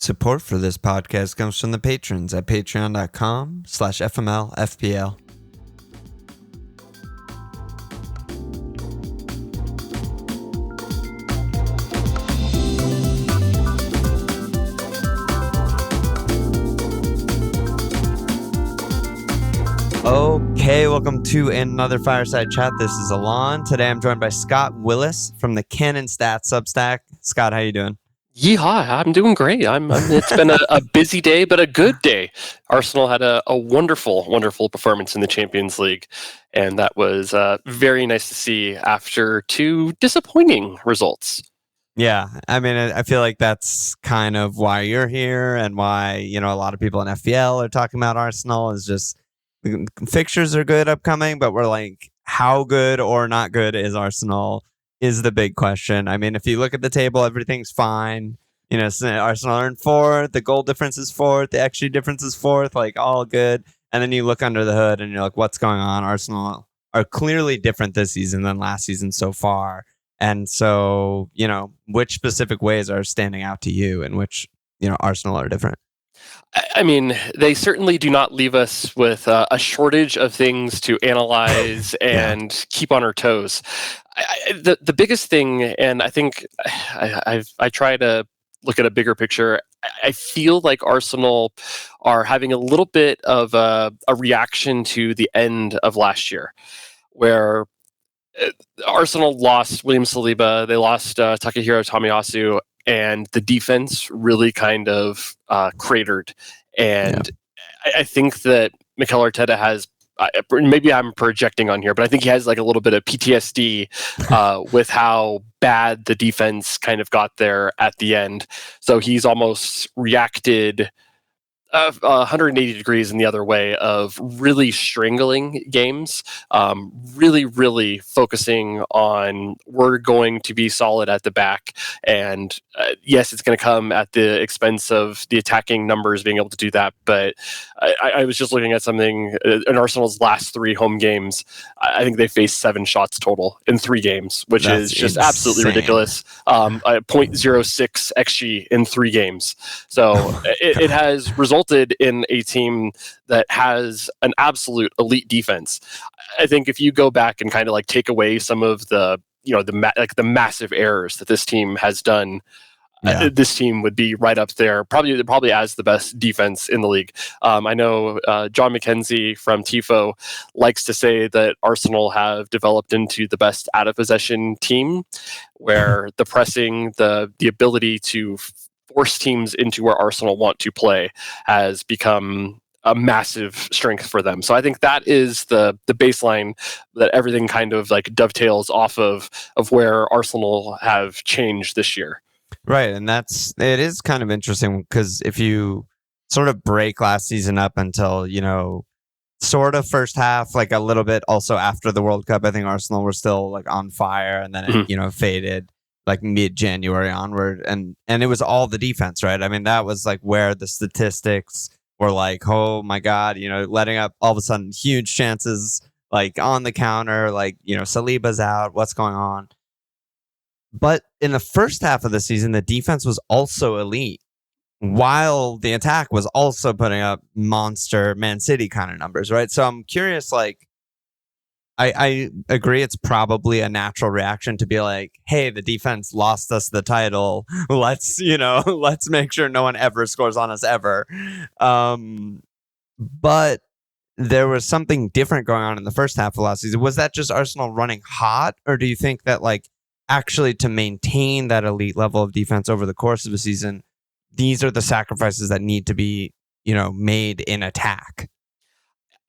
Support for this podcast comes from the patrons at patreon.com/FMLFPL. Okay, welcome to another Fireside Chat. This is Alon. Today I'm joined by Scott Willis from the Cannon Stats Substack. Scott, how you doing? Yeehaw, I'm doing great. It's been a busy day, but a good day. Arsenal had a wonderful performance in the Champions League, and that was very nice to see after two disappointing results. Yeah, I mean, I feel like that's kind of why you're here and why, a lot of people in FPL are talking about Arsenal is just the fixtures are good upcoming, but we're like, how good or not good is Arsenal is the big question. I mean, if you look at the table, everything's fine. Arsenal are in fourth, the goal difference is fourth, the XG difference is fourth, like all good. And then you look under the hood and you're like, what's going on? Arsenal are clearly different this season than last season so far. And so, which specific ways are standing out to you in which, Arsenal are different? I mean, they certainly do not leave us with a shortage of things to analyze and keep on our toes. The biggest thing, and I think I try to look at a bigger picture, I feel like Arsenal are having a little bit of a reaction to the end of last year, where Arsenal lost William Saliba, they lost Takahiro Tomiyasu, and the defense really kind of cratered. And I think that Mikel Arteta has, maybe I'm projecting on here, but I think he has like a little bit of PTSD with how bad the defense kind of got there at the end. So he's almost reacted 180 degrees in the other way of really strangling games, really focusing on we're going to be solid at the back. And yes, it's going to come at the expense of the attacking numbers being able to do that. But I was just looking at something in Arsenal's last 3 home games. I think they faced 7 shots total in 3 games, which is just absolutely ridiculous. 0.06 XG in 3 games. So it has resulted in a team that has an absolute elite defense. I think if you go back and kind of like take away some of the the massive errors that this team has done, this team would be right up there, probably as the best defense in the league. I know John McKenzie from Tifo likes to say that Arsenal have developed into the best out of possession team, where the pressing, the ability to force teams into where Arsenal want to play has become a massive strength for them. So I think that is the baseline that everything kind of like dovetails off of where Arsenal have changed this year. Right. And it is kind of interesting because if you sort of break last season up until, sort of first half, like a little bit also after the World Cup, I think Arsenal were still like on fire, and then it, faded like mid-January onward, and it was all the defense, right? I mean, that was like where the statistics were like, oh my God, letting up all of a sudden huge chances, like on the counter, like, Saliba's out, what's going on? But in the first half of the season, the defense was also elite, while the attack was also putting up monster Man City kind of numbers, right? So I'm curious, like, I agree it's probably a natural reaction to be like, hey, the defense lost us the title. Let's make sure no one ever scores on us ever. But there was something different going on in the first half of last season. Was that just Arsenal running hot? Or do you think that like actually to maintain that elite level of defense over the course of a season, these are the sacrifices that need to be, made in attack?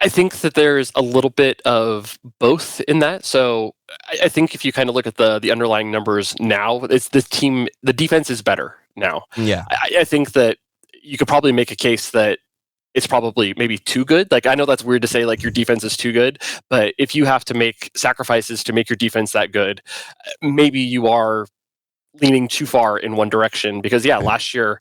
I think that there's a little bit of both in that. So I think if you kind of look at the underlying numbers now, it's the defense is better now. Yeah. I think that you could probably make a case that it's probably maybe too good. Like, I know that's weird to say, like, your defense is too good, but if you have to make sacrifices to make your defense that good, maybe you are leaning too far in one direction, because last year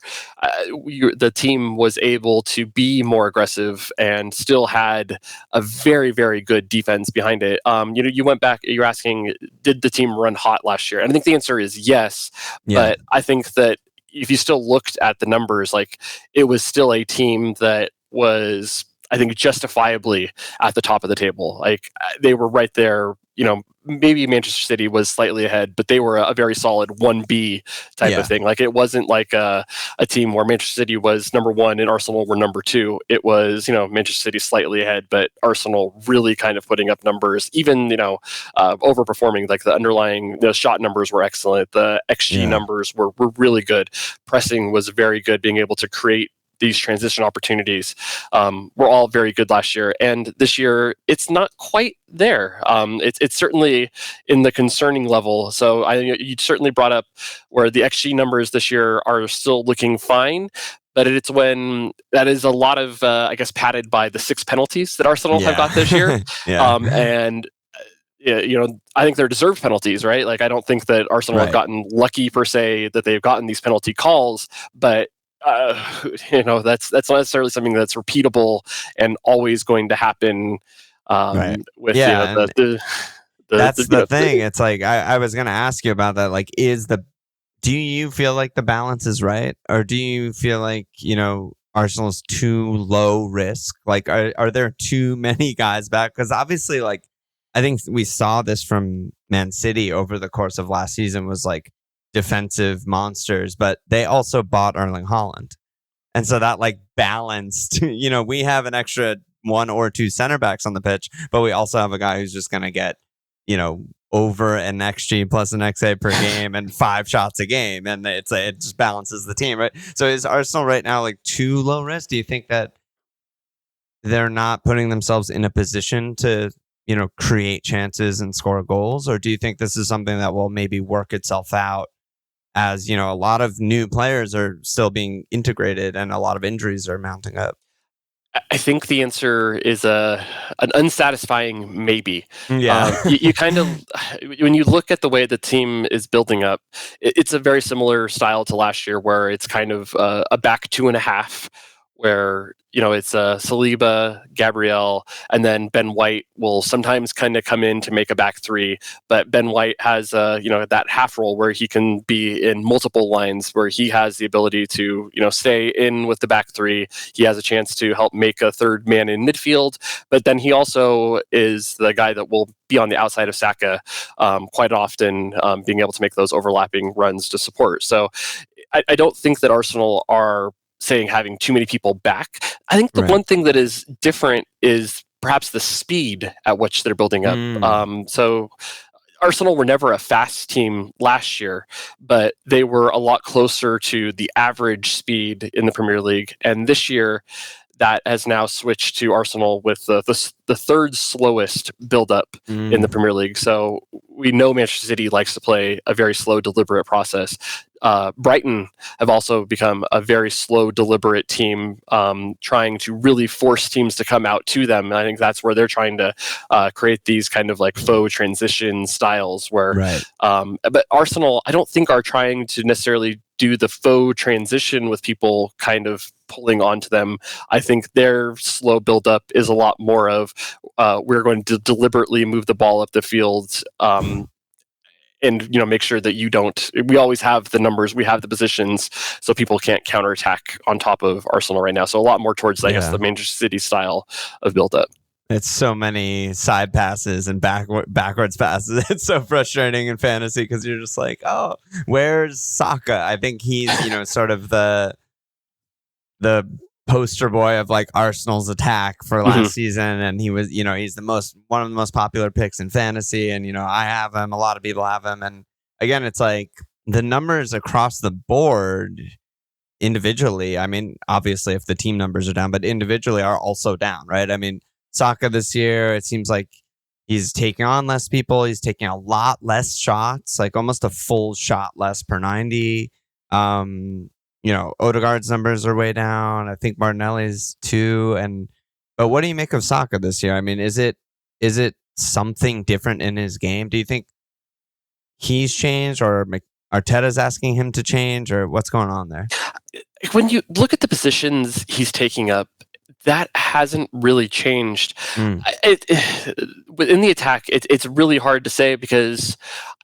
the team was able to be more aggressive and still had a very, very good defense behind it. You went back, you're asking, did the team run hot last year? And I think the answer is yes, but I think that if you still looked at the numbers, like it was still a team that was, I think, justifiably at the top of the table. Like they were right there. Maybe Manchester City was slightly ahead, but they were a very solid 1B type of thing. Like it wasn't like a team where Manchester City was number one and Arsenal were number two. It was, Manchester City slightly ahead, but Arsenal really kind of putting up numbers, even, overperforming. Like the underlying shot numbers were excellent. The XG numbers were really good. Pressing was very good, being able to create these transition opportunities were all very good last year, and this year it's not quite there. It's certainly in the concerning level. So you certainly brought up where the XG numbers this year are still looking fine, but it's when that is a lot of padded by the 6 penalties that Arsenal have got this year, and I think they're deserved penalties, right? Like I don't think that Arsenal have gotten lucky per se that they've gotten these penalty calls, but that's not necessarily something that's repeatable and always going to happen. With that's the thing. It's like I was going to ask you about that. Like, do you feel like the balance is right, or do you feel like Arsenal's too low risk? Like, are there too many guys back? Because obviously, like, I think we saw this from Man City over the course of last season was like defensive monsters, but they also bought Erling Haaland. And so that like balanced, we have an extra 1 or 2 center backs on the pitch, but we also have a guy who's just going to get, over an XG plus an XA per game and 5 shots a game. And it just balances the team, right? So is Arsenal right now like too low risk? Do you think that they're not putting themselves in a position to, create chances and score goals? Or do you think this is something that will maybe work itself out as, a lot of new players are still being integrated and a lot of injuries are mounting up? I think the answer is an unsatisfying maybe. Yeah. You kind of, when you look at the way the team is building up, it's a very similar style to last year where it's kind of a back 2.5 where, it's Saliba, Gabriel, and then Ben White will sometimes kind of come in to make a back 3. But Ben White has, that half role where he can be in multiple lines, where he has the ability to, stay in with the back 3. He has a chance to help make a third man in midfield. But then he also is the guy that will be on the outside of Saka quite often, being able to make those overlapping runs to support. So I don't think that Arsenal are saying having too many people back. I think the one thing that is different is perhaps the speed at which they're building up. So Arsenal were never a fast team last year, but they were a lot closer to the average speed in the Premier League. And this year, that has now switched to Arsenal with the third slowest build-up in the Premier League. So we know Manchester City likes to play a very slow, deliberate process. Brighton have also become a very slow, deliberate team, trying to really force teams to come out to them. And I think that's where they're trying to create these kind of like faux transition styles where, but Arsenal, I don't think are trying to necessarily do the faux transition with people kind of pulling onto them. I think their slow build-up is a lot more of we're going to deliberately move the ball up the field and make sure that you don't. We always have the numbers, we have the positions, so people can't counterattack on top of Arsenal right now. So a lot more towards, I guess, the Manchester City style of build-up. It's so many side passes and backwards passes. It's so frustrating in fantasy because you're just like, oh, where's Saka? I think he's, sort of the poster boy of like Arsenal's attack for last season. And he was, he's one of the most popular picks in fantasy. And, I have him. A lot of people have him. And again, it's like the numbers across the board individually. I mean, obviously if the team numbers are down, but individually are also down, right? I mean, Saka this year, it seems like he's taking on less people. He's taking a lot less shots, like almost a full shot less per 90. Odegaard's numbers are way down. I think Martinelli's too. But what do you make of Saka this year? I mean, is it something different in his game? Do you think he's changed, or Arteta's asking him to change, or what's going on there? When you look at the positions he's taking up, that hasn't really changed. In the attack, it's really hard to say because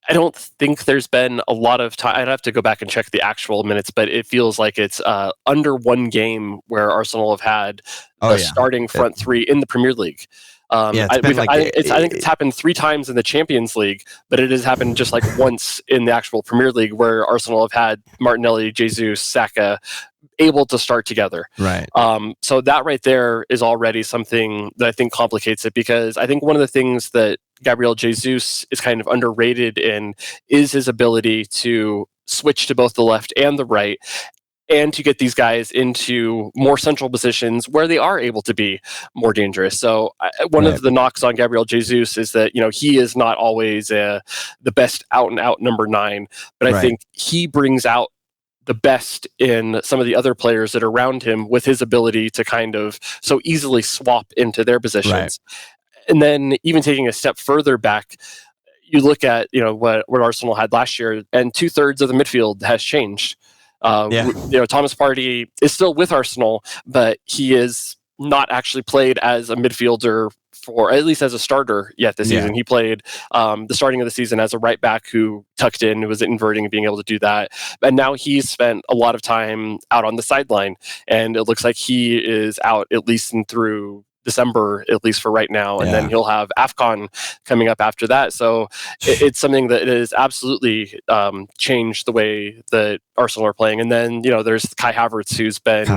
I don't think there's been a lot of time. I'd have to go back and check the actual minutes, but it feels like it's under one game where Arsenal have had the starting front three in the Premier League. Yeah, I think it's happened 3 times in the Champions League, but it has happened just like once in the actual Premier League, where Arsenal have had Martinelli, Jesus, Saka able to start together. Right. So that right there is already something that I think complicates it, because I think one of the things that Gabriel Jesus is kind of underrated in is his ability to switch to both the left and the right, and to get these guys into more central positions where they are able to be more dangerous. So one of the knocks on Gabriel Jesus is that, he is not always the best out and out number 9, but I think he brings out the best in some of the other players that are around him with his ability to kind of so easily swap into their positions. Right. And then even taking a step further back, you look at what Arsenal had last year, and 2/3 of the midfield has changed. Thomas Partey is still with Arsenal, but he is not actually played as a midfielder, for at least as a starter yet this season. He played the starting of the season as a right back who tucked in, who was inverting and being able to do that. And now he's spent a lot of time out on the sideline, and it looks like he is out at least through December, at least for right now, and then he'll have AFCON coming up after that. So it's something that has absolutely changed the way that Arsenal are playing. And then there's Kai Havertz, who's been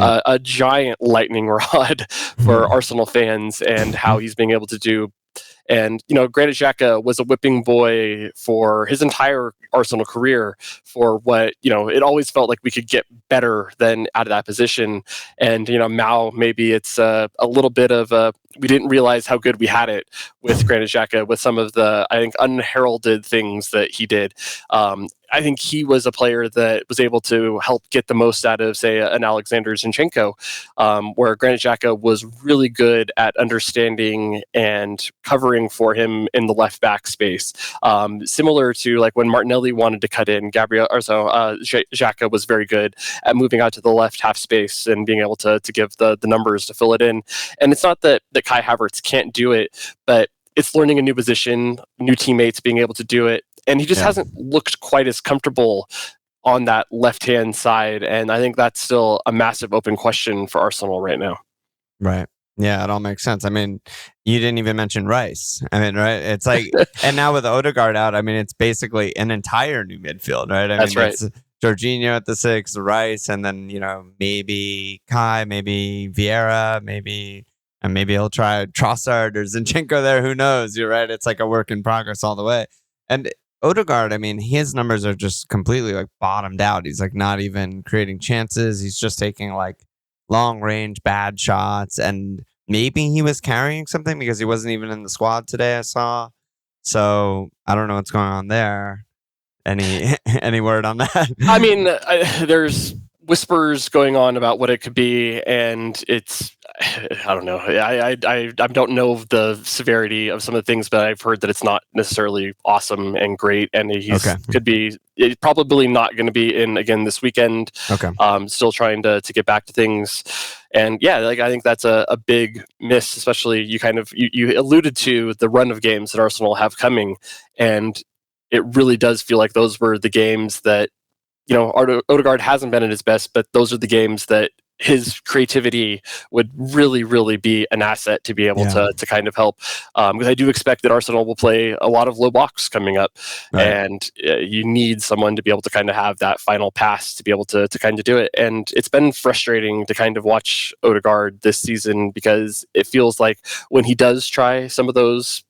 a giant lightning rod for Arsenal fans, and how he's being able to do. And Granit Xhaka was a whipping boy for his entire Arsenal career, for what it always felt like we could get better than out of that position. And now maybe it's a little bit of we didn't realize how good we had it with Granit Xhaka, with some of the, I think, unheralded things that he did. I think he was a player that was able to help get the most out of, say, an Alexander Zinchenko, where Granit Xhaka was really good at understanding and covering for him in the left back space. Similar to like when Martinelli wanted to cut in, Xhaka was very good at moving out to the left half space and being able to give the numbers to fill it in. And it's not that Kai Havertz can't do it, but it's learning a new position, new teammates, being able to do it. And he just hasn't looked quite as comfortable on that left-hand side. And I think that's still a massive open question for Arsenal right now. Right. Yeah, it all makes sense. I mean, you didn't even mention Rice. I mean, right? It's like, and now with Odegaard out, I mean, it's basically an entire new midfield, right? That's right. It's Jorginho at the 6, Rice, and then, maybe Kai, maybe Vieira, maybe he'll try Trossard or Zinchenko there. Who knows? You're right. It's like a work in progress all the way. And Odegaard, I mean, his numbers are just completely like bottomed out. He's like not even creating chances. He's just taking like long range bad shots, and maybe he was carrying something because he wasn't even in the squad today, I saw. So I don't know what's going on there. Any word on that? I mean, there's whispers going on about what it could be, and I don't know. I don't know the severity of some of the things, but I've heard that it's not necessarily awesome and great, and could be probably not going to be in again this weekend. Okay. Still trying to get back to things, and I think that's a big miss. Especially you alluded to the run of games that Arsenal have coming, and it really does feel like those were the games that Odegaard hasn't been at his best, but those are the games that his creativity would really, really be an asset to be able to kind of help. Because I do expect that Arsenal will play a lot of low blocks coming up, and you need someone to be able to kind of have that final pass to be able to kind of do it. And it's been frustrating to kind of watch Odegaard this season, because it feels like when he does try some of those,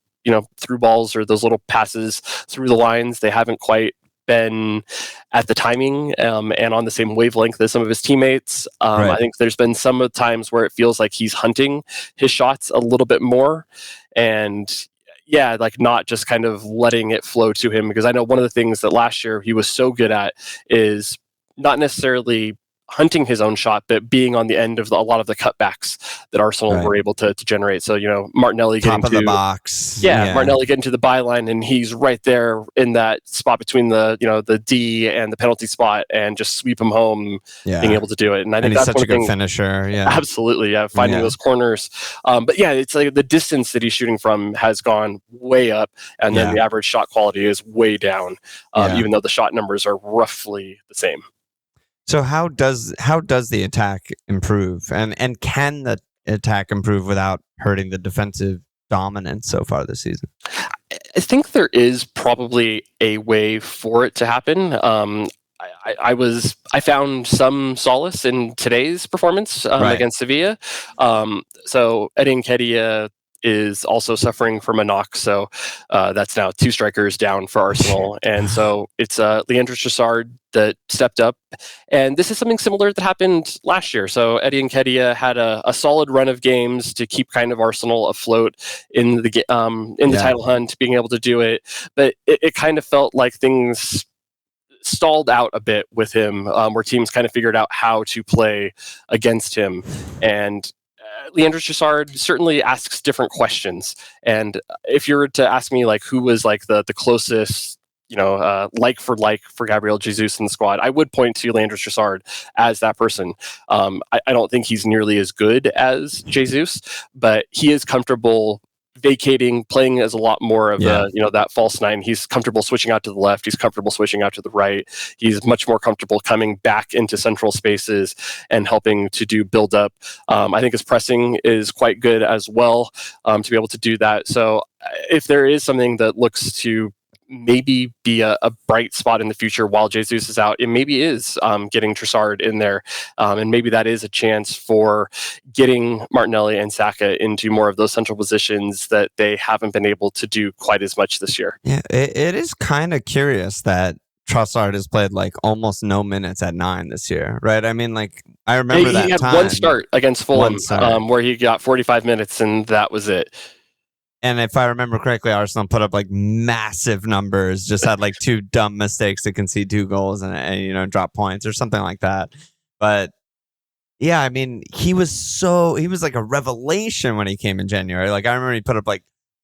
through balls or those little passes through the lines, they haven't quite been at the timing and on the same wavelength as some of his teammates. I think there's been some of the times where it feels like he's hunting his shots a little bit more, and not just kind of letting it flow to him. Because I know one of the things that last year he was so good at is not necessarily hunting his own shot, but being on the end of a lot of the cutbacks that Arsenal were able to generate. So, Martinelli Top getting of the box. Yeah, Martinelli getting to the byline, and he's right there in that spot between the D and the penalty spot, and just sweep him home, being able to do it. And I think he's that's such a good finisher. Yeah, absolutely. Yeah, finding those corners. But yeah, it's like the distance that he's shooting from has gone way up, and then the average shot quality is way down, even though the shot numbers are roughly the same. So how does the attack improve, and can the attack improve without hurting the defensive dominance so far this season? I think there is probably a way for it to happen. I found some solace in today's performance against Sevilla. So Eddie Nketiah is also suffering from a knock, so that's now 2 strikers down for Arsenal, and so it's Leandro Trossard that stepped up, and this is something similar that happened last year. So Eddie Nketiah had a solid run of games to keep kind of Arsenal afloat in the title hunt, being able to do it, but it kind of felt like things stalled out a bit with him, where teams kind of figured out how to play against him, and Leandro Trossard certainly asks different questions. And if you were to ask me like who was like the closest, like for Gabriel Jesus in the squad, I would point to Leandro Trossard as that person. I don't think he's nearly as good as Jesus, but he is comfortable vacating, playing as a lot more of that false 9. He's comfortable switching out to the left. He's comfortable switching out to the right. He's much more comfortable coming back into central spaces and helping to do build up. I think his pressing is quite good as well, to be able to do that. So if there is something that looks to maybe be a bright spot in the future while Jesus is out, it maybe is getting Trossard in there, and maybe that is a chance for getting Martinelli and Saka into more of those central positions that they haven't been able to do quite as much this year. Yeah, it is kind of curious that Trossard has played like almost no minutes at 9 this year, right? I mean, like I remember he had one start against Fulham, where he got 45 minutes, and that was it. And if I remember correctly, Arsenal put up like massive numbers, just had like 2 dumb mistakes to concede 2 goals and drop points or something like that. But yeah, I mean, he was like a revelation when he came in January. Like I remember he put up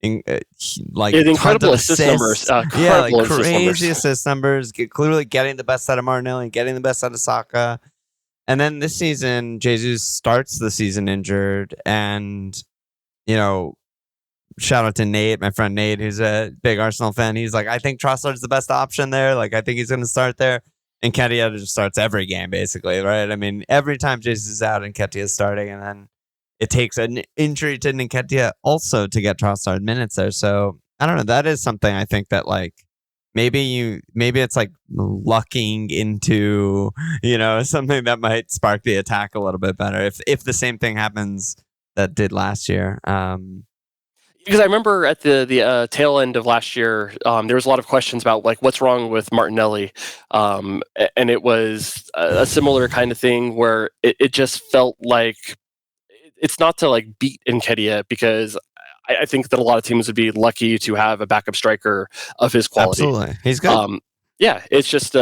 incredible assist numbers. Crazy assist numbers. Clearly getting the best out of Martinelli, getting the best out of Saka. And then this season, Jesus starts the season injured, and shout out to Nate, my friend Nate, who's a big Arsenal fan. He's like, I think Trossard's the best option there. Like, I think he's going to start there. And Nketiah just starts every game, basically, right? I mean, every time Jesus is out, Nketiah is starting, and then it takes an injury to Nketiah also to get Trossard minutes there. So I don't know. That is something I think that like maybe it's like lucking into something that might spark the attack a little bit better if the same thing happens that did last year. Because I remember at the tail end of last year, there was a lot of questions about like what's wrong with Martinelli, and it was a similar kind of thing where it just felt like it's not to like beat Nketiah, because I think that a lot of teams would be lucky to have a backup striker of his quality. Absolutely, he's good. It's just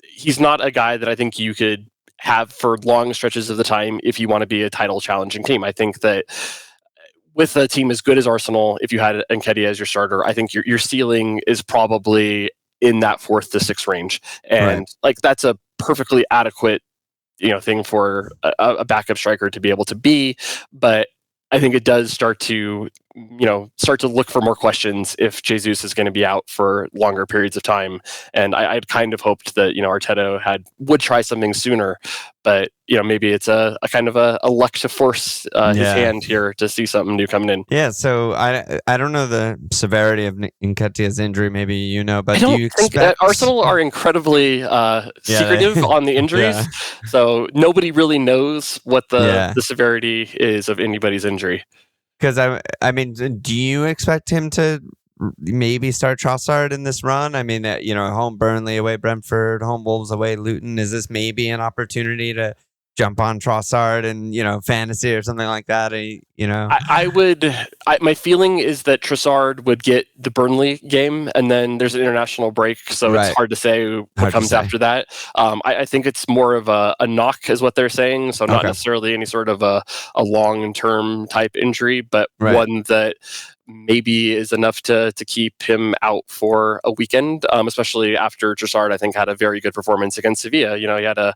he's not a guy that I think you could have for long stretches of the time if you want to be a title challenging team. I think that with a team as good as Arsenal, if you had Nketiah as your starter, I think your ceiling is probably in that 4th to 6th range, and like that's a perfectly adequate thing for a backup striker to be able to be. But I think it does start to look for more questions if Jesus is going to be out for longer periods of time. And I'd kind of hoped that Arteta would try something sooner, but maybe it's a kind of a luck to force his hand here to see something new coming in. Yeah, so I don't know the severity of Nketiah's injury. Maybe but do you think that Arsenal are incredibly secretive on the injuries? Yeah. So nobody really knows what the severity is of anybody's injury. Because I mean, do you expect him to maybe start Trossard in this run? I mean, home Burnley, away Brentford, home Wolves, away Luton. Is this maybe an opportunity to jump on Trossard and fantasy or something like that. I would. My feeling is that Trossard would get the Burnley game, and then there's an international break, so Right. it's hard to say what comes after that. I think it's more of a knock, is what they're saying. So not necessarily any sort of a long-term type injury, but one that maybe is enough to keep him out for a weekend, especially after Trossard, I think, had a very good performance against Sevilla. He had a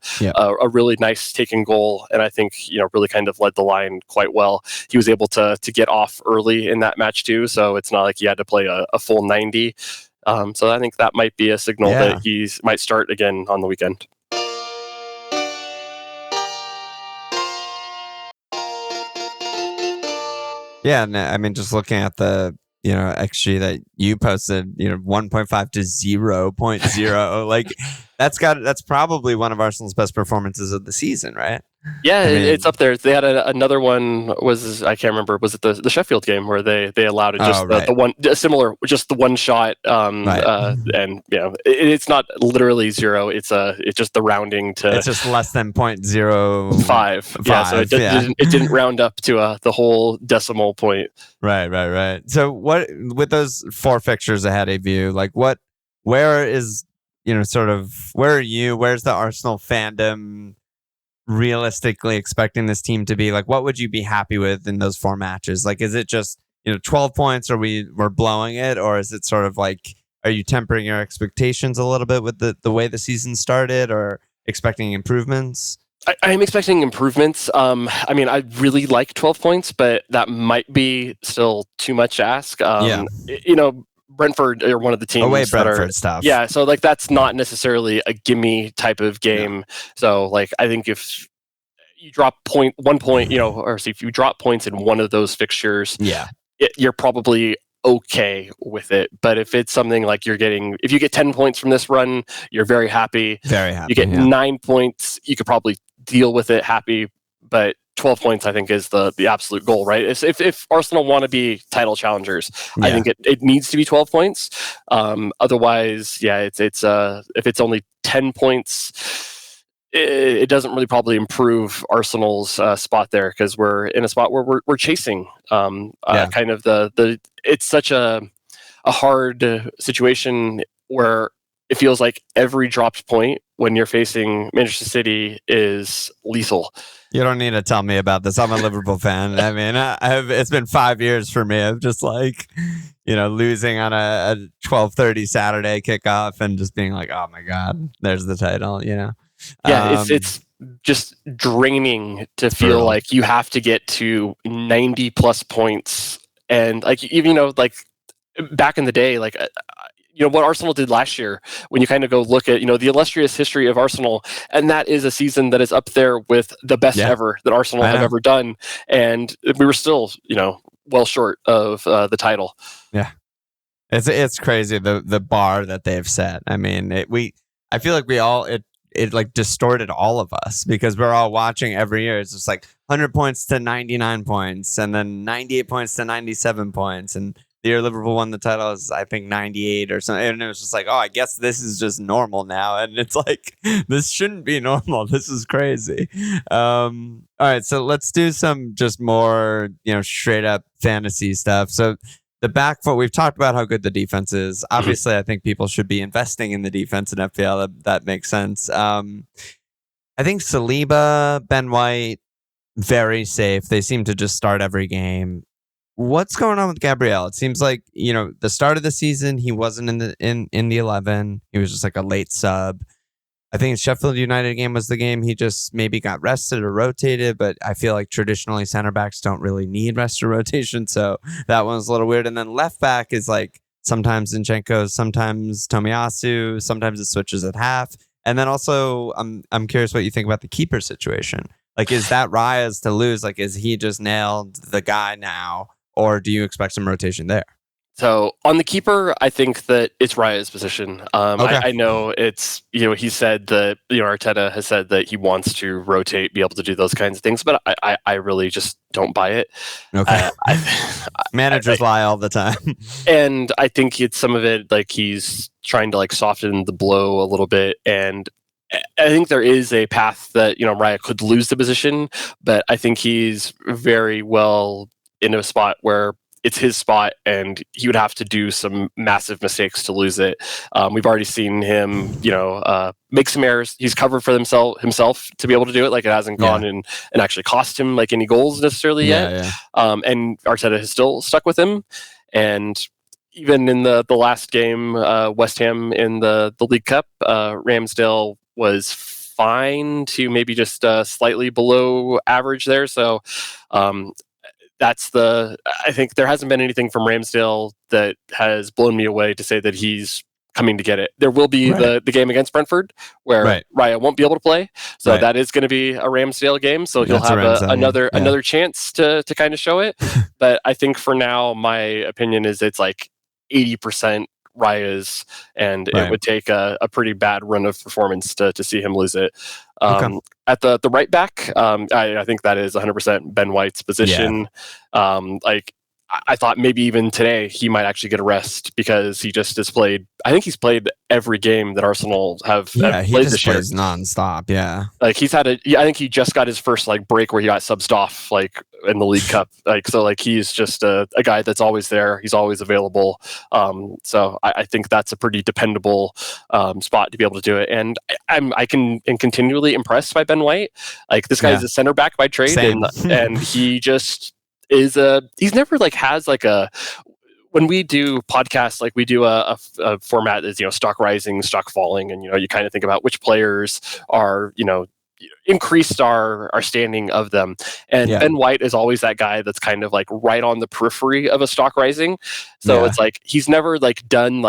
really nice taken goal, and I think really kind of led the line quite well. He was able to get off early in that match too, so it's not like he had to play a full 90. So I think that might be a signal that he might start again on the weekend. Yeah, I mean, just looking at the XG that you posted, 1.5 to 0.0, like that's probably one of Arsenal's best performances of the season, right? Yeah, it's up there. They had another one. I can't remember. Was it the Sheffield game where they allowed it just the one similar, just the one shot? And it's not literally 0. It's just the rounding to. It's just less than 0.05. Yeah, so it didn't round up to the whole decimal point. Right. So what with those 4 fixtures ahead of you? Like where is where are you? Where's the Arsenal fandom realistically expecting this team to be? Like, what would you be happy with in those 4 matches? Like, is it just 12 points, or we're blowing it, or is it sort of like, are you tempering your expectations a little bit with the way the season started, or expecting improvements? I am expecting improvements. I mean, I really like 12 points, but that might be still too much to ask. Brentford are one of the teams Brentford stuff. Yeah, so like that's not necessarily a gimme type of game. Yeah. So like I think if you drop 1 point, if you drop points in one of those fixtures, you're probably okay with it. But if it's something like if you get 10 points from this run, you're very happy. Very happy. You get 9 points, you could probably deal with it happy. But 12 points, I think, is the absolute goal, right? If Arsenal want to be title challengers, I think it needs to be 12 points. Otherwise, it's if it's only 10 points, it doesn't really probably improve Arsenal's spot there, because we're in a spot where we're chasing kind of it's such a hard situation where it feels like every dropped point when you're facing Manchester City is lethal. You don't need to tell me about this. I'm a Liverpool fan. I mean, it's been 5 years for me of just like, losing on a 12:30 Saturday kickoff and just being like, oh my God, there's the title, Yeah, it's just draining to feel like you have to get to 90 plus points. And like, even, like back in the day, like, what Arsenal did last year, when you kind of go look at, the illustrious history of Arsenal, and that is a season that is up there with the best ever that Arsenal have ever done. And we were still, well short of the title. Yeah. It's crazy, the bar that they've set. I mean, I feel like it like distorted all of us, because we're all watching every year. It's just like 100 points to 99 points, and then 98 points to 97 points. And the year Liverpool won the title is, I think, 98 or something. And it was just like, oh, I guess this is just normal now. And it's like, this shouldn't be normal. This is crazy. All right, so let's do some just more, straight up fantasy stuff. So the back foot, we've talked about how good the defense is. Obviously, I think people should be investing in the defense in FPL. That makes sense. I think Saliba, Ben White, very safe. They seem to just start every game. What's going on with Gabriel? It seems like, the start of the season, he wasn't in the 11. He was just like a late sub. I think the Sheffield United game was the game he just maybe got rested or rotated, but I feel like traditionally center backs don't really need rest or rotation, so that one's a little weird. And then left back is like sometimes Zinchenko, sometimes Tomiyasu, sometimes it switches at half. And then also, I'm curious what you think about the keeper situation. Like, is that Raya's to lose? Like, is he just nailed the guy now? Or do you expect some rotation there? So on the keeper, I think that it's Raya's position. I know it's, he said that, Arteta has said that he wants to rotate, be able to do those kinds of things, but I really just don't buy it. Okay. Managers lie all the time. And I think it's some of it, like he's trying to like soften the blow a little bit. And I think there is a path that Raya could lose the position, but I think he's very well in a spot where it's his spot, and he would have to do some massive mistakes to lose it. We've already seen him, make some errors. He's covered for himself to be able to do it. Like, it hasn't gone and actually cost him like any goals necessarily yet. And Arteta has still stuck with him, and even in the last game, West Ham in the League Cup, Ramsdale was fine to maybe just slightly below average there. So I think there hasn't been anything from Ramsdale that has blown me away to say that he's coming to get it. There will be the game against Brentford where Raya won't be able to play. So that is going to be a Ramsdale game. So he'll have another chance to kind of show it. But I think for now, my opinion is it's like 80% Raya's, and it would take a pretty bad run of performance to see him lose it. At the right back, I think that is 100% Ben White's position. I thought maybe even today he might actually get a rest because he just has played. I think he's played every game that Arsenal have played he just this year. plays nonstop. Yeah, like he's had I think he just got his first break where he got subbed off in the League Cup. He's just a guy that's always there. He's always available. So I think that's a pretty dependable spot to be able to do it. And I can continually impressed by Ben White. Like, this guy is a center back by trade, and he just he's never has when we do podcasts, we do a format that's stock rising, stock falling, and you kind of think about which players are increased our standing of them, and Ben White is always that guy that's kind of right on the periphery of a stock rising. So it's he's never done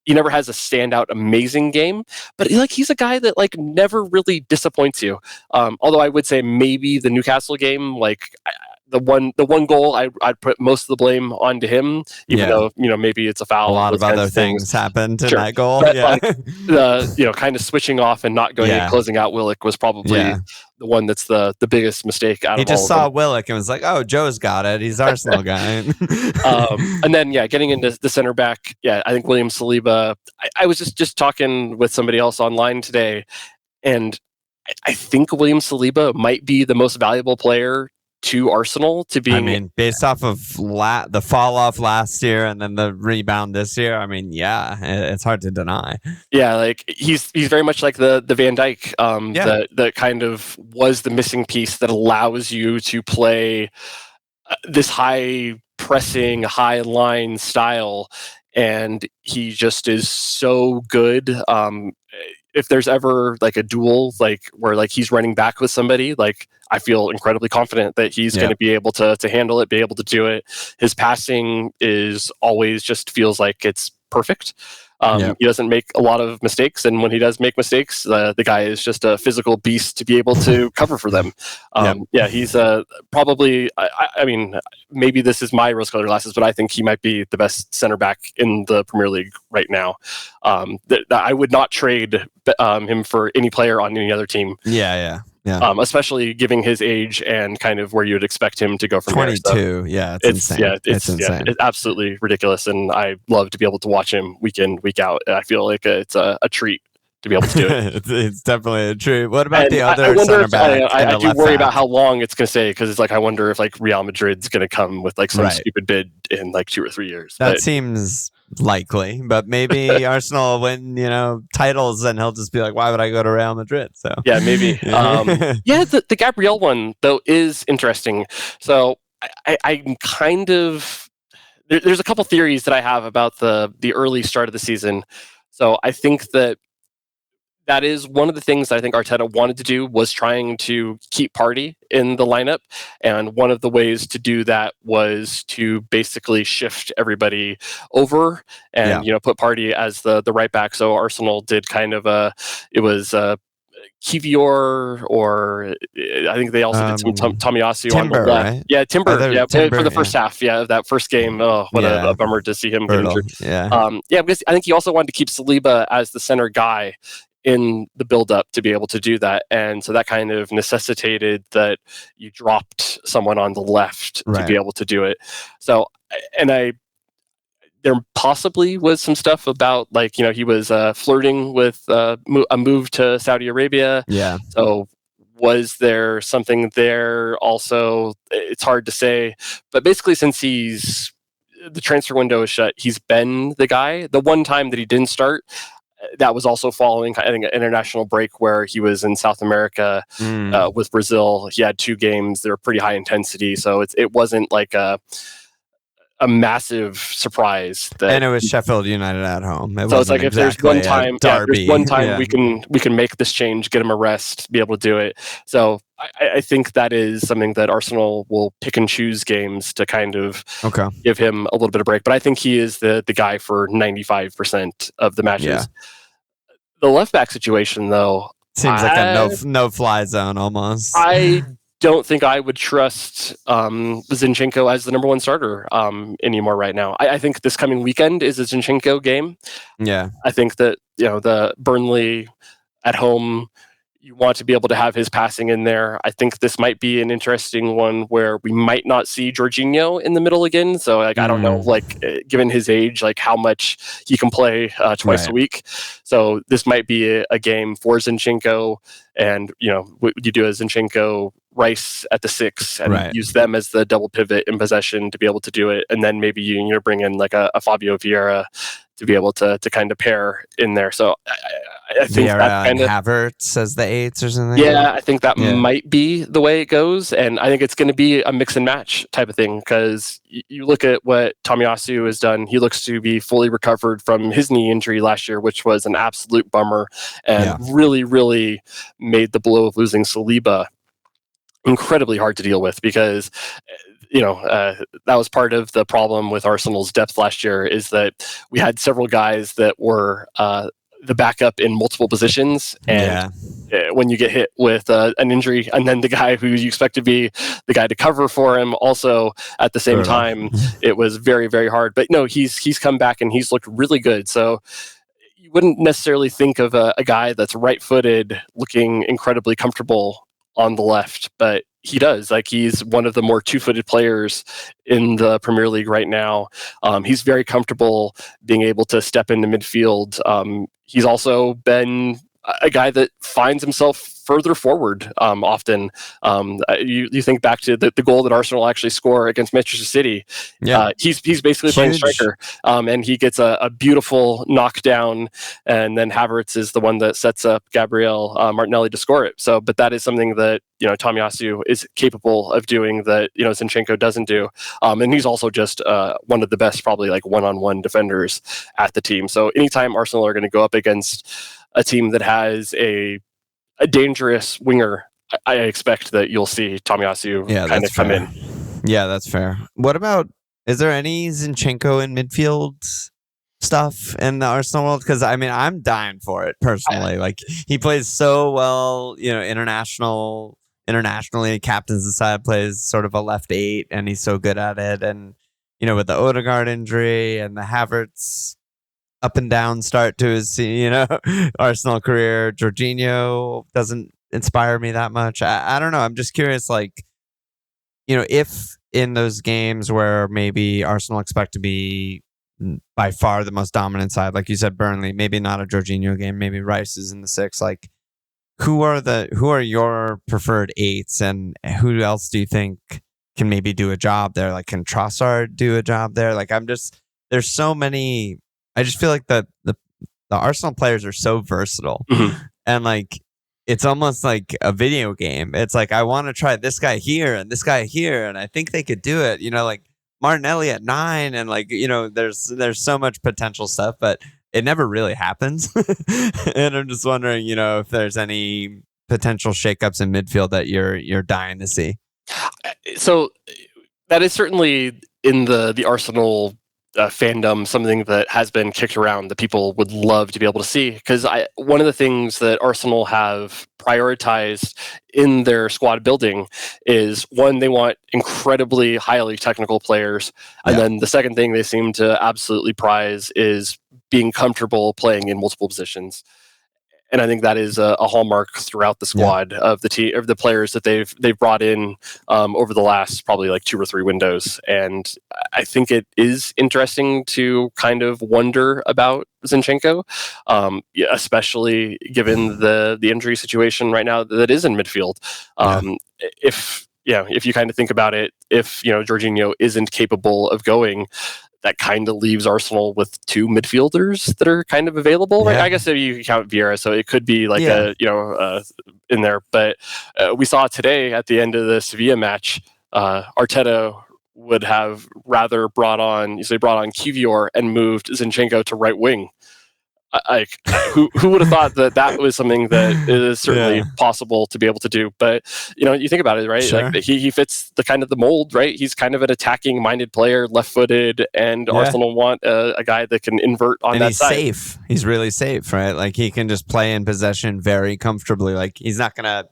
he never has a standout amazing game, but he's a guy that never really disappoints you. Although I would say maybe the Newcastle game, the one goal, I'd put most of the blame onto him, even though maybe it's a foul. A lot of other things happened in that goal. But the kind of switching off and not going and closing out Willock was probably the one that's the biggest mistake out of all of them. He just saw Willock and was like, "Oh, Joe's got it. He's Arsenal guy." And then getting into the center back, I think William Saliba. I was just talking with somebody else online today, and I think William Saliba might be the most valuable player to Arsenal to be. I mean, based off of the fall off last year and then the rebound this year, I mean, it's hard to deny. Yeah, he's very much like the Van Dijk, that kind of was the missing piece that allows you to play this high pressing, high line style, and he just is so good. If there's ever a duel where he's running back with somebody, I feel incredibly confident that he's going to be able to handle it, be able to do it. His passing is always just feels like it's perfect. He doesn't make a lot of mistakes, and when he does make mistakes, the guy is just a physical beast to be able to cover for them. He's probably. I mean, maybe this is my rose-colored glasses, but I think he might be the best center back in the Premier League right now. I would not trade him for any player on any other team. Yeah. Especially giving his age and kind of where you'd expect him to go from 22, there. So it's insane. It's insane. It's absolutely ridiculous, and I love to be able to watch him week in, week out. I feel like it's a treat to be able to do it. It's definitely a treat. What about the other center back? I do worry about how long it's going to stay, because it's I wonder if Real Madrid's going to come with some stupid bid in 2 or 3 years. That seems likely, but maybe Arsenal win titles and he'll just be like, why would I go to Real Madrid? So maybe the Gabriel one though is interesting. So I'm kind of there's a couple theories that I have about the early start of the season. So I think that is one of the things I think Arteta wanted to do, was trying to keep Partey in the lineup. And one of the ways to do that was to basically shift everybody over and, put Partey as the right back. So Arsenal did kind of Kivior, or I think they also did some Tomiyasu on the left. Right? Yeah, Timber. For the first half. Yeah, that first game. Oh, what a bummer to see him get injured. Because I think he also wanted to keep Saliba as the center guy in the build-up to be able to do that, and so that kind of necessitated that you dropped someone on the left to be able to do it. So, and there possibly was some stuff about like, he was flirting with a move to Saudi Arabia. Yeah. So was there something there also? It's hard to say. But basically, since the transfer window is shut, he's been the guy. The one time that he didn't start, that was also following, I think, an international break where he was in South America with Brazil. He had 2 games. They were pretty high intensity. So it wasn't like a massive surprise and it was Sheffield United at home. So it's like if there's one time, derby. we can make this change, get him a rest, be able to do it. So I think that is something that Arsenal will pick and choose games to kind of give him a little bit of break. But I think he is the guy for 95% of the matches. Yeah. The left back situation, though, seems like a no fly zone almost. I don't think I would trust Zinchenko as the number 1 starter anymore right now. I think this coming weekend is a Zinchenko game. Yeah. I think that, the Burnley at home, you want to be able to have his passing in there. I think this might be an interesting one where we might not see Jorginho in the middle again. So I don't know, given his age, how much he can play twice a week. So this might be a game for Zinchenko, and what you do is Zinchenko, Rice at the 6, and use them as the double pivot in possession to be able to do it, and then maybe you bring in a Fabio Vieira to be able to kind of pair in there. So I think Vieira that kind of Havertz as the 8s or something. Yeah, I think that might be the way it goes, and I think it's going to be a mix and match type of thing, because you look at what Tomiyasu has done. He looks to be fully recovered from his knee injury last year, which was an absolute bummer, and really, really made the blow of losing Saliba incredibly hard to deal with, because that was part of the problem with Arsenal's depth last year, is that we had several guys that were the backup in multiple positions, and when you get hit with an injury, and then the guy who you expect to be the guy to cover for him also at the same time, it was very, very hard. But no, he's come back and he's looked really good. So you wouldn't necessarily think of a guy that's right-footed looking incredibly comfortable on the left, but he does. He's one of the more 2-footed players in the Premier League right now. He's very comfortable being able to step into midfield. He's also been a guy that finds himself further forward often. You think back to the goal that Arsenal actually score against Manchester City. He's basically playing striker, and he gets a beautiful knockdown, and then Havertz is the one that sets up Gabriel Martinelli to score it. So, but that is something that Tomiyasu is capable of doing that Zinchenko doesn't do, and he's also just one of the best, probably one-on-one defenders at the team. So anytime Arsenal are going to go up against a team that has a dangerous winger, I expect that you'll see Tomiyasu kind of come in. Yeah, that's fair. What about, is there any Zinchenko in midfield stuff in the Arsenal world? Because I'm dying for it personally. He plays so well, internationally, captains the side, plays sort of a left 8, and he's so good at it. And with the Odegaard injury and the Havertz up and down start to his Arsenal career, Jorginho doesn't inspire me that much. I don't know. I'm just curious, if in those games where maybe Arsenal expect to be by far the most dominant side, like you said, Burnley, maybe not a Jorginho game, maybe Rice is in the 6. Who are your preferred 8s, and who else do you think can maybe do a job there? Can Trossard do a job there? There's so many. I just feel like the Arsenal players are so versatile, and it's almost like a video game. It's I want to try this guy here and this guy here, and I think they could do it. Martinelli at 9, and there's so much potential stuff, but it never really happens. And I'm just wondering, if there's any potential shakeups in midfield that you're dying to see. So that is certainly in the Arsenal fandom, something that has been kicked around that people would love to be able to see, because one of the things that Arsenal have prioritized in their squad building is, one, they want incredibly highly technical players, and then the second thing they seem to absolutely prize is being comfortable playing in multiple positions. and I think that is a hallmark throughout the squad of the team, of the players that they've brought in over the last probably like 2 or 3 windows. And I think it is interesting to kind of wonder about Zinchenko, especially given the injury situation right now that is in midfield. If you kind of think about it, if Jorginho isn't capable of going, that kind of leaves Arsenal with 2 midfielders that are kind of available. Right? I guess if you count Vieira, so it could be like in there. But we saw today at the end of the Sevilla match, Arteta would have rather brought on Kivior and moved Zinchenko to right wing. Who would have thought that was something that is certainly possible to be able to do? But you think about it, right? Sure. Like he fits the kind of the mold, right? He's kind of an attacking minded player, left-footed, and Arsenal want a guy that can invert on that side. He's safe. He's really safe, right? Like he can just play in possession very comfortably. Like he's not gonna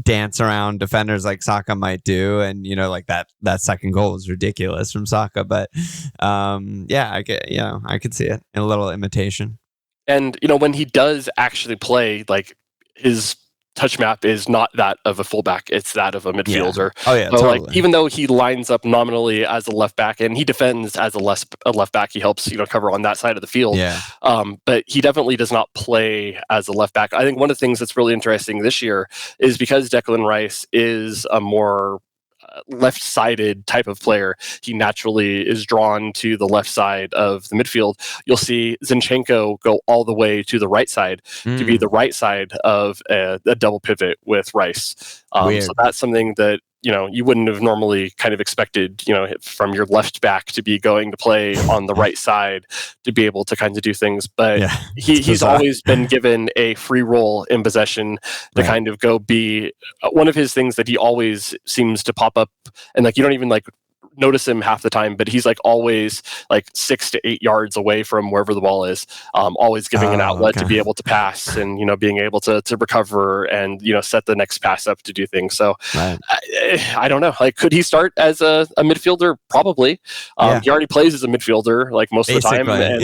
dance around defenders like Saka might do, and like that second goal was ridiculous from Saka. But I could see it in a little imitation. And when he does actually play, like his touch map is not that of a fullback; it's that of a midfielder. Oh yeah, so, totally. Like even though he lines up nominally as a left back and he defends as a left back, he helps cover on that side of the field. Yeah. But he definitely does not play as a left back. I think one of the things that's really interesting this year is because Declan Rice is a more left-sided type of player, he naturally is drawn to the left side of the midfield. You'll see Zinchenko go all the way to the right side to be the right side of a double pivot with Rice. So that's something that you wouldn't have normally kind of expected, from your left back to be going to play on the right side to be able to kind of do things. But he's always been given a free role in possession to kind of go be one of his things that he always seems to pop up, and like you don't even like notice him half the time, but he's like always like 6 to 8 yards away from wherever the ball is, always giving an outlet to be able to pass and being able to recover and set the next pass up to do things. So I don't know, like could he start as a midfielder? Probably. He already plays as a midfielder like most of the time, and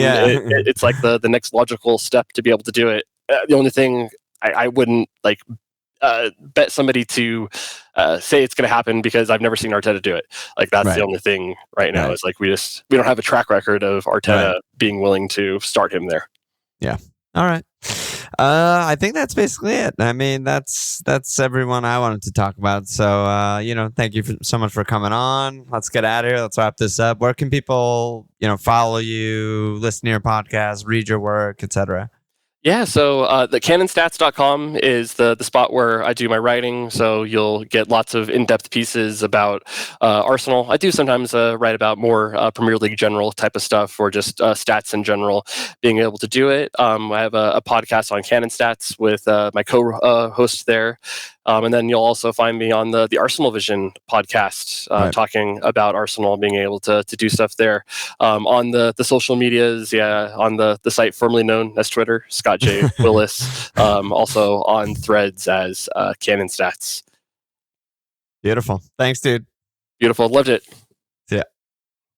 it's like the next logical step to be able to do it. The only thing I wouldn't like bet somebody to say it's going to happen, because I've never seen Arteta do it. Like that's the only thing right now is like we don't have a track record of Arteta being willing to start him there. Yeah. All right. I think that's basically it. I mean, that's everyone I wanted to talk about. So, thank you so much for coming on. Let's get out of here. Let's wrap this up. Where can people, follow you, listen to your podcast, read your work, etc.? Yeah, so the canonstats.com is the spot where I do my writing. So you'll get lots of in-depth pieces about Arsenal. I do sometimes write about more Premier League general type of stuff, or just stats in general, being able to do it. I have a podcast on Canon Stats with my co-host there. And then you'll also find me on the Arsenal Vision podcast, talking about Arsenal, being able to do stuff there. On the social medias, on the site formerly known as Twitter, Scott J. Willis, also on Threads as Canon Stats. Beautiful. Thanks, dude. Beautiful. Loved it.